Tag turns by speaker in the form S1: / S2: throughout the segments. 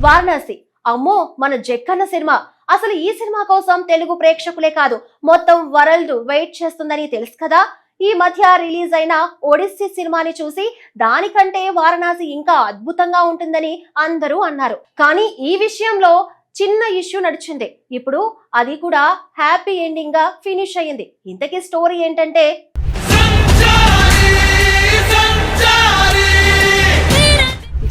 S1: వారణాసి అమ్మో మన జక్కన్న సినిమా. అసలు ఈ సినిమా కోసం తెలుగు ప్రేక్షకులే కాదు మొత్తం వరల్డ్ వెయిట్ చేస్తుందని తెలుసు కదా. ఈ మధ్య రిలీజ్ అయిన ఒడిస్సీ సినిమాని చూసి దానికంటే వారణాసి ఇంకా అద్భుతంగా ఉంటుందని అందరూ అన్నారు. కానీ ఈ విషయంలో చిన్న ఇష్యూ నడిచింది. ఇప్పుడు అది కూడా హ్యాపీ ఎండింగ్ గా ఫినిష్ అయ్యింది. ఇంతకీ స్టోరీ ఏంటంటే,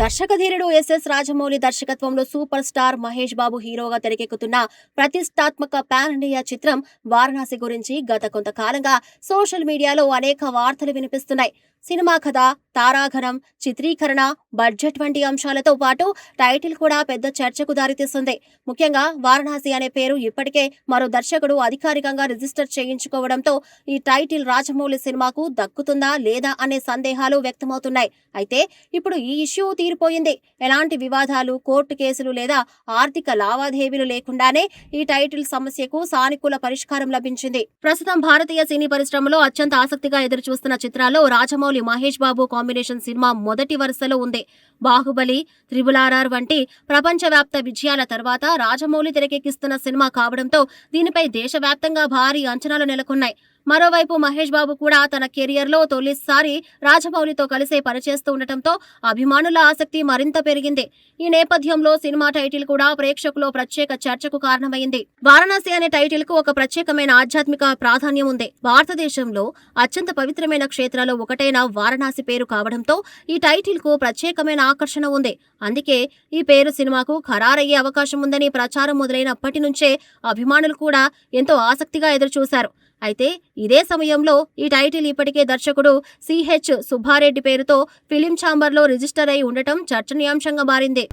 S1: దర్శకధీరుడు ఎస్ఎస్ రాజమౌళి దర్శకత్వంలో సూపర్ స్టార్ మహేష్ బాబు హీరోగా తెరకెక్కుతున్న ప్రతిష్టాత్మక పాన్ ఇండియా చిత్రం వారణాసి గురించి గత కొంతకాలంగా సోషల్ మీడియాలో అనేక వార్తలు వినిపిస్తున్నాయి. సినిమా కథ, తారాగణం, చిత్రీకరణ, బడ్జెట్ వంటి అంశాలతో పాటు టైటిల్ కూడా పెద్ద చర్చకు దారితీస్తుంది. ముఖ్యంగా వారణాసి అనే పేరు ఇప్పటికే మరో దర్శకుడు అధికారికంగా రిజిస్టర్ చేయించుకోవడంతో ఈ టైటిల్ రాజమౌళి సినిమాకు దక్కుతుందా లేదా అనే సందేహాలు వ్యక్తమవుతున్నాయి. అయితే ఇప్పుడు ఈ ఇష్యూ తీరిపోయింది. ఎలాంటి వివాదాలు, కోర్టు కేసులు లేదా ఆర్థిక లావాదేవీలు లేకుండానే ఈ టైటిల్ సమస్యకు సానుకూల పరిష్కారం లభించింది. ప్రస్తుతం భారతీయ సినీ పరిశ్రమలో అత్యంత ఆసక్తిగా ఎదురుచూస్తున్న చిత్రాల్లో రాజమౌళి మహేష్ బాబు కాంబినేషన్ సినిమా మొదటి వరుసలో ఉంది. బాహుబలి, RRR వంటి ప్రపంచవ్యాప్త విజయాల తర్వాత రాజమౌళి తెరకెక్కిస్తున్న సినిమా కావడంతో దీనిపై దేశవ్యాప్తంగా భారీ అంచనాలు నెలకొన్నాయి. మరోవైపు మహేష్ బాబు కూడా తన కెరియర్ లో తొలిసారి రాజమౌళితో కలిసే పనిచేస్తూ ఉండటంతో అభిమానుల ఆసక్తి మరింత పెరిగింది. ఈ నేపథ్యంలో సినిమా టైటిల్ కూడా ప్రేక్షకులో ప్రత్యేక చర్చకు కారణమైంది. వారణాసి అనే టైటిల్ కు ఒక ప్రత్యేకమైన ఆధ్యాత్మిక ప్రాధాన్యం ఉంది. భారతదేశంలో అత్యంత పవిత్రమైన క్షేత్రాల్లో ఒకటైన వారణాసి పేరు కావడంతో ఈ టైటిల్ కు ప్రత్యేకమైన ఆకర్షణ ఉంది. అందుకే ఈ పేరు సినిమాకు ఖరారయ్యే అవకాశం ఉందని ప్రచారం మొదలైనప్పటి నుంచే అభిమానులు కూడా ఎంతో ఆసక్తిగా ఎదురుచూశారు. అయితే ఇదే సమయంలో ఈ టైటిల్ ఇప్పటికే దర్శకుడు సిహెచ్ సుబ్బారెడ్డి పేరుతో ఫిలిం ఛాంబర్ లో రిజిస్టర్ అయి ఉండటం చర్చనీయాంశంగా మారింది.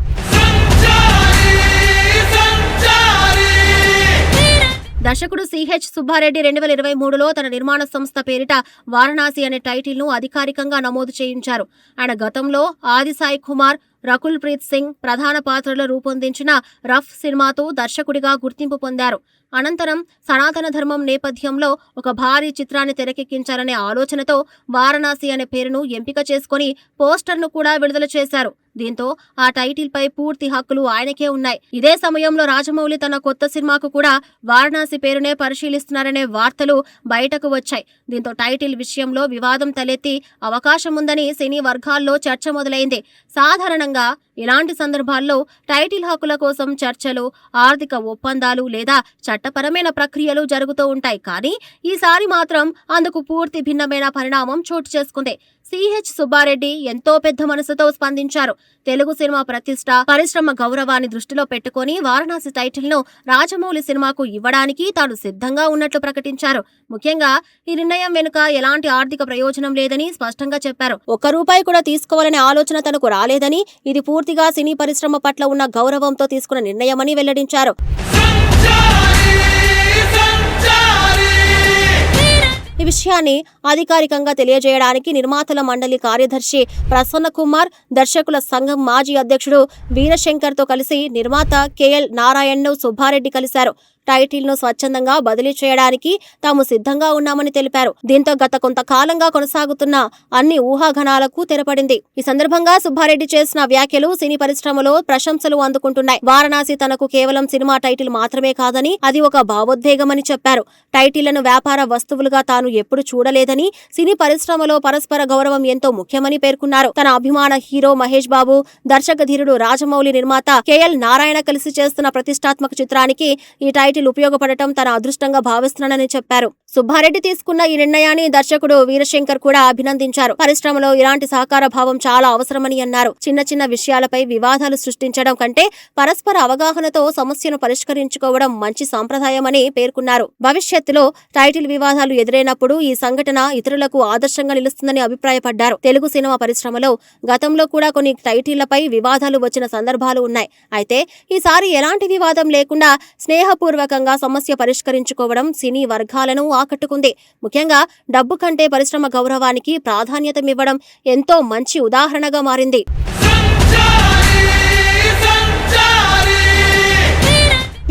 S1: దర్శకుడు సిహెచ్ సుబ్బారెడ్డి 2023లో తన నిర్మాణ సంస్థ పేరిట వారణాసి అనే టైటిల్ ను అధికారికంగా నమోదు చేయించారు. ఆయన గతంలో ఆది సాయి కుమార్, రకుల్ ప్రీత్ సింగ్ ప్రధాన పాత్రలో రూపొందించిన రఫ్ సినిమాతో దర్శకుడిగా గుర్తింపు పొందారు. అనంతరం సనాతన ధర్మం నేపథ్యంలో ఒక భారీ చిత్రాన్ని తెరకెక్కించాలనే ఆలోచనతో వారణాసి అనే పేరును ఎంపిక చేసుకుని పోస్టర్ను కూడా విడుదల చేశారు. దీంతో ఆ టైటిల్ పై పూర్తి హక్కులు ఆయనకే ఉన్నాయి. ఇదే సమయంలో రాజమౌళి తన కొత్త సినిమాకు కూడా వారణాసి పేరునే పరిశీలిస్తున్నారనే వార్తలు బయటకు వచ్చాయి. దీంతో టైటిల్ విషయంలో వివాదం తలెత్తి అవకాశం ఉందని సినీ వర్గాల్లో చర్చ మొదలైంది. సాధారణంగా ఇలాంటి సందర్భాల్లో టైటిల్ హక్కుల కోసం చర్చలు, ఆర్థిక ఒప్పందాలు లేదా చట్టపరమైన ప్రక్రియలు జరుగుతూ ఉంటాయి. కానీ ఈసారి మాత్రం అందుకు పూర్తి భిన్నమైన పరిణామం చోటు చేసుకుంది. సిహెచ్ సుబ్బారెడ్డి ఎంతో పెద్ద మనసుతో స్పందించారు. తెలుగు సినిమా ప్రతిష్ట, పరిశ్రమ గౌరవాన్ని దృష్టిలో పెట్టుకుని వారణాసి టైటిల్ ను రాజమౌళి సినిమాకు ఇవ్వడానికి తాను సిద్ధంగా ఉన్నట్లు ప్రకటించారు. ముఖ్యంగా ఈ నిర్ణయం వెనుక ఎలాంటి ఆర్థిక ప్రయోజనం లేదని స్పష్టంగా చెప్పారు. ₹1 కూడా తీసుకోవాలనే ఆలోచన తనకు రాలేదని, ఇది పూర్తిగా సినీ పరిశ్రమ పట్ల ఉన్న గౌరవంతో తీసుకున్న నిర్ణయమని వెల్లడించారు. ఈ విషయాన్ని అధికారికంగా తెలియజేయడానికి నిర్మాతల మండలి కార్యదర్శి ప్రసన్న కుమార్, దర్శకుల సంఘం మాజీ అధ్యక్షుడు వీరశంకర్ తో కలిసి నిర్మాత KL నారాయణ్ను సుబ్బారెడ్డి కలిశారు. టైటిల్ ను స్వచ్ఛందంగా బదిలీ చేయడానికి తాము సిద్ధంగా ఉన్నామని తెలిపారు. దీంతో గత కొంతకాలంగా కొనసాగుతున్న అన్ని ఊహాగానాలకు తెరపడింది. ఈ సందర్భంగా సుబ్బారెడ్డి చేసిన వ్యాఖ్యలు సినీ పరిశ్రమలో ప్రశంసలు అందుకుంటున్నాయి. వారణాసి తనకు కేవలం సినిమా టైటిల్ మాత్రమే కాదని, అది ఒక భావోద్వేగమని చెప్పారు. టైటిళ్లను వ్యాపార వస్తువులుగా తాను ఎప్పుడు చూడలేదని, సినీ పరిశ్రమలో పరస్పర గౌరవం ఎంతో ముఖ్యమని పేర్కొన్నారు. తన అభిమాన హీరో మహేష్ బాబు, దర్శకధీరుడు రాజమౌళి, నిర్మాత KL నారాయణ కలిసి చేస్తున్న ప్రతిష్టాత్మక చిత్రానికి ఈ టైటిల్ ఉపయోగపడటం తన అదృష్టంగా భావిస్తున్నానని చెప్పారు. సుబ్బారెడ్డి తీసుకున్న ఈ నిర్ణయాన్ని దర్శకుడు వీరశంకర్ కూడా అభినందించారు. పరిశ్రమలో ఇలాంటి సహకార భావం చాలా అవసరమని అన్నారు. చిన్న చిన్న విషయాలపై వివాదాలు సృష్టించడం కంటే పరస్పర అవగాహనతో సమస్యను పరిష్కరించుకోవడం మంచి సాంప్రదాయమని పేర్కొన్నారు. భవిష్యత్తులో టైటిల్ వివాదాలు ఎదురైనప్పుడు ఈ సంఘటన ఇతరులకు ఆదర్శంగా నిలుస్తుందని అభిప్రాయపడ్డారు. తెలుగు సినిమా పరిశ్రమలో గతంలో కూడా కొన్ని టైటిళ్లపై వివాదాలు వచ్చిన సందర్భాలు ఉన్నాయి. అయితే ఈసారి ఎలాంటి వివాదం లేకుండా స్నేహపూర్వకంగా సమస్య పరిష్కరించుకోవడం సినీ వర్గాలను ఆకట్టుకుంది. ముఖ్యంగా డబ్బు కంటే పరిశ్రమ గౌరవానికి ప్రాధాన్యతమివ్వడం ఎంతో మంచి ఉదాహరణగా మారింది.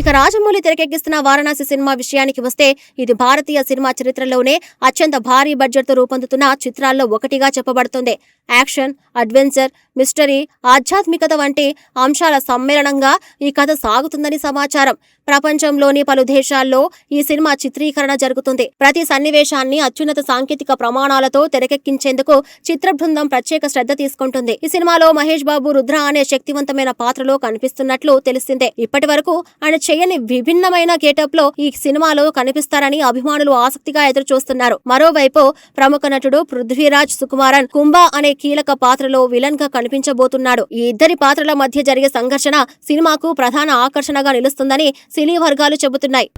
S1: ఇక రాజమౌళి తెరకెక్కిస్తున్న వారణాసి సినిమా విషయానికి వస్తే ఇది భారతీయ సినిమా చరిత్రలోనే అత్యంత భారీ బడ్జెట్ తో రూపొందుతున్న చిత్రాల్లో ఒకటిగా చెప్పబడుతుంది. యాక్షన్, అడ్వెంచర్, మిస్టరీ, ఆధ్యాత్మికత వంటి అంశాల సమ్మేళనంగా ఈ కథ సాగుతుందని సమాచారం. ప్రపంచంలోని పలు దేశాల్లో ఈ సినిమా చిత్రీకరణ జరుగుతుంది. ప్రతి సన్నివేశాన్ని అత్యున్నత సాంకేతిక ప్రమాణాలతో తెరకెక్కించేందుకు చిత్ర బృందం ప్రత్యేక శ్రద్ధ తీసుకుంటుంది. ఈ సినిమాలో మహేష్ బాబు రుద్ర అనే శక్తివంతమైన పాత్రలో కనిపిస్తున్నట్లు తెలిసిందే. ఇప్పటి వరకు ఆయన చేయని విభిన్నమైన గెటప్ లో ఈ సినిమాలో కనిపిస్తారని అభిమానులు ఆసక్తిగా ఎదురు చూస్తున్నారు. మరోవైపు ప్రముఖ నటుడు పృథ్వీరాజ్ సుకుమారన్ కుంభా అనే కీలక పాత్రలో విలన్ గా కనిపించబోతున్నాడు. ఈ ఇద్దరి పాత్రల మధ్య జరిగే సంఘర్షణ సినిమాకు ప్రధాన ఆకర్షణగా నిలుస్తుందని సినీ వర్గాలు చెబుతున్నాయి.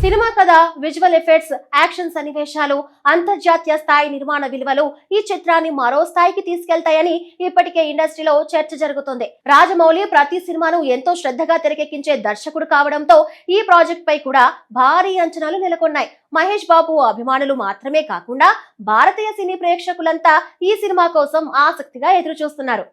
S1: సినిమా కథ, విజువల్ ఎఫెక్ట్స్, యాక్షన్ సన్నివేశాలు, అంతర్జాతీయ స్థాయి నిర్మాణ విలువలు ఈ చిత్రాన్ని మరో స్థాయికి తీసుకెళ్తాయని ఇప్పటికే ఇండస్ట్రీలో చర్చ జరుగుతుంది. రాజమౌళి ప్రతి సినిమాను ఎంతో శ్రద్ధగా తెరకెక్కించే దర్శకుడు కావడంతో ఈ ప్రాజెక్ట్ పై కూడా భారీ అంచనాలు నెలకొన్నాయి. మహేష్ బాబు అభిమానులు మాత్రమే కాకుండా భారతీయ సినీ ప్రేక్షకులంతా ఈ సినిమా కోసం ఆసక్తిగా ఎదురు చూస్తున్నారు.